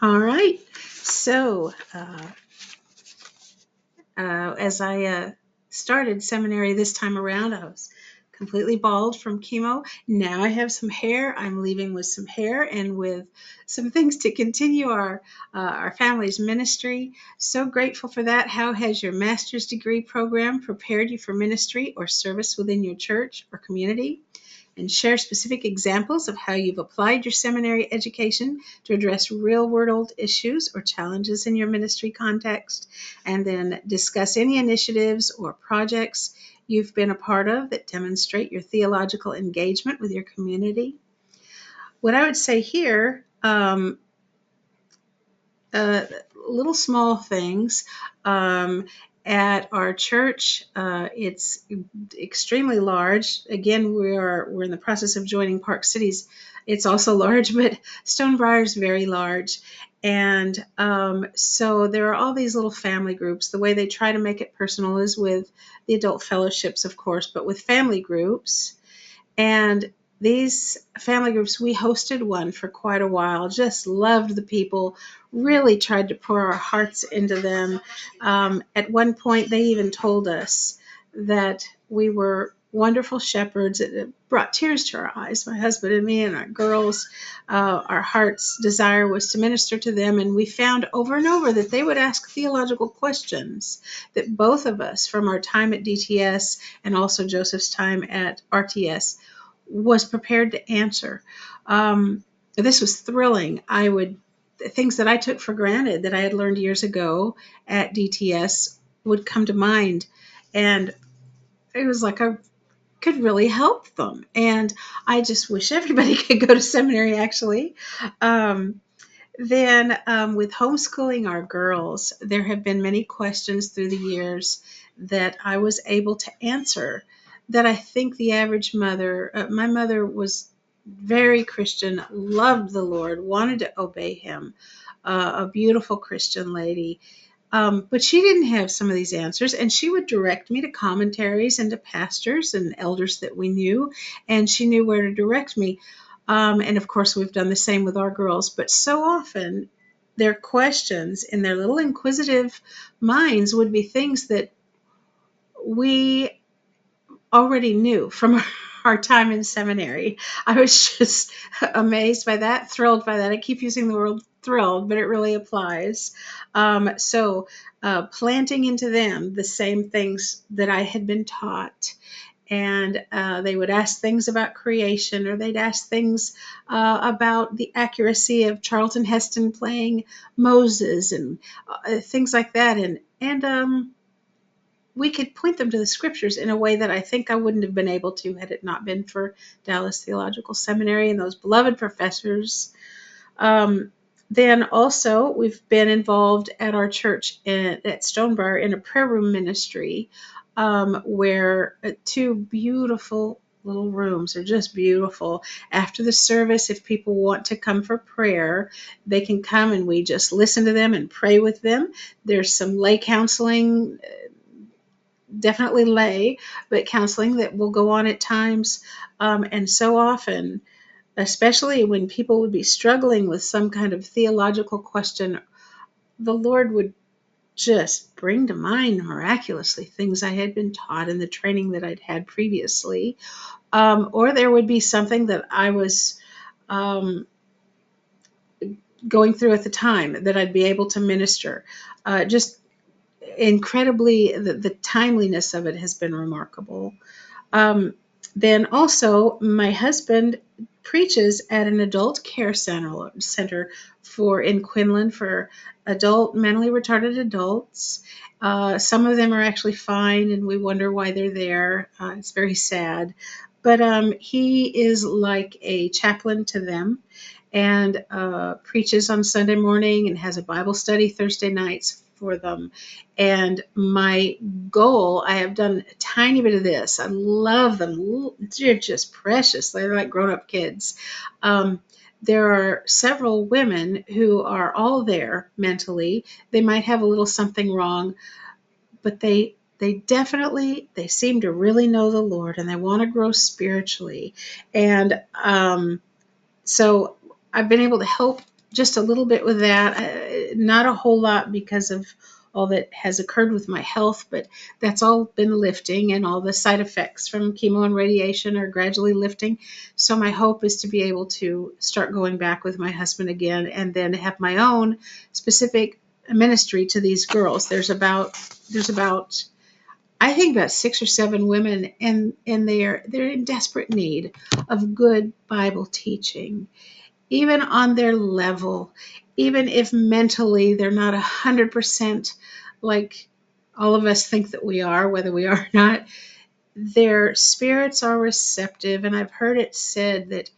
All right. So, as I started seminary this time around, I was completely bald from chemo. Now I have some hair. I'm leaving with some hair and with some things to continue our family's ministry. So grateful for that. How has your master's degree program prepared you for ministry or service within your church or community? And share specific examples of how you've applied your seminary education to address real world issues or challenges in your ministry context. And then discuss any initiatives or projects you've been a part of that demonstrate your theological engagement with your community. What I would say here, uh, little small things. Um, at our church, it's extremely large. Again, we're in the process of joining Park Cities. It's also large, but Stonebriar is very large. And so there are all these little family groups. The way they try to make it personal is with the adult fellowships, of course, but with family groups. And these family groups, we hosted one for quite a while, just loved the people, really tried to pour our hearts into them. At one point, they even told us that we were wonderful shepherds. It brought tears to our eyes, my husband and me and our girls. Our heart's desire was to minister to them, and we found over and over that they would ask theological questions that both of us, from our time at DTS and also Joseph's time at RTS, was prepared to answer. This was thrilling. Things that I took for granted that I had learned years ago at DTS would come to mind, and it was like I could really help them. And I just wish everybody could go to seminary, actually. Um, then, with homeschooling our girls, there have been many questions through the years that I was able to answer that I think the average mother, my mother was very Christian, loved the Lord, wanted to obey Him, a beautiful Christian lady. But she didn't have some of these answers, and she would direct me to commentaries and to pastors and elders that we knew, and she knew where to direct me. And of course, we've done the same with our girls. But so often, their questions in their little inquisitive minds would be things that we already knew from our time in seminary. I was just amazed by that, thrilled by that. I keep using the word thrilled, but it really applies. So, planting into them the same things that I had been taught. And they would ask things about creation, or they'd ask things about the accuracy of Charlton Heston playing Moses, and things like that. And we could point them to the scriptures in a way that I think I wouldn't have been able to had it not been for Dallas Theological Seminary and those beloved professors. Um, then also, we've been involved at our church at Stonebriar in a prayer room ministry, where two beautiful little rooms are just beautiful. After the service, if people want to come for prayer, they can come and we just listen to them and pray with them. There's some lay counseling, definitely lay, but counseling that will go on at times. And so often, especially when people would be struggling with some kind of theological question, the Lord would just bring to mind miraculously things I had been taught in the training that I'd had previously. Or there would be something that I was um, going through at the time that I'd be able to minister. Just incredibly, the timeliness of it has been remarkable. Um, then also, my husband preaches at an adult care center for in Quinlan for adult mentally retarded adults. Some of them are actually fine, and we wonder why they're there. It's very sad, but he is like a chaplain to them, and preaches on Sunday morning and has a Bible study Thursday nights for them. And my goal, I have done a tiny bit of this. I love them. They're just precious. They're like grown-up kids. Um, there are several women who are all there mentally. They might have a little something wrong, but they seem to really know the Lord, and they want to grow spiritually. And so I've been able to help just a little bit with that. Not a whole lot because of all that has occurred with my health, but that's all been lifting, and all the side effects from chemo and radiation are gradually lifting. So my hope is to be able to start going back with my husband again, and then have my own specific ministry to these girls. There's about I think about 6 or 7 women, and they're in desperate need of good Bible teaching, even on their level, even if mentally they're not 100% like all of us think that we are, whether we are or not. Their spirits are receptive, and I've heard it said that,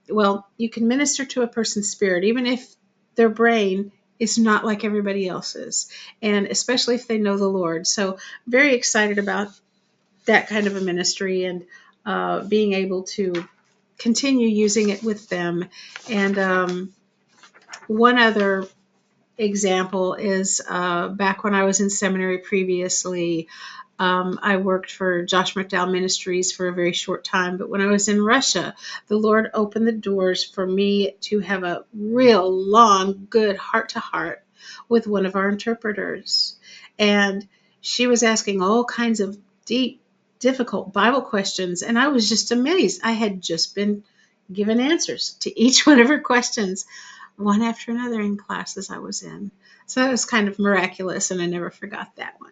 well, you can minister to a person's spirit even if their brain is not like everybody else's, and especially if they know the Lord. So very excited about that kind of a ministry, and being able to continue using it with them. And one other example is back when I was in seminary previously. I worked for Josh McDowell Ministries for a very short time, but when I was in Russia, the Lord opened the doors for me to have a real long, good heart to heart with one of our interpreters. And she was asking all kinds of deep, difficult Bible questions, and I was just amazed. I had just been given answers to each one of her questions, one after another, in classes I was in. So that was kind of miraculous, and I never forgot that one.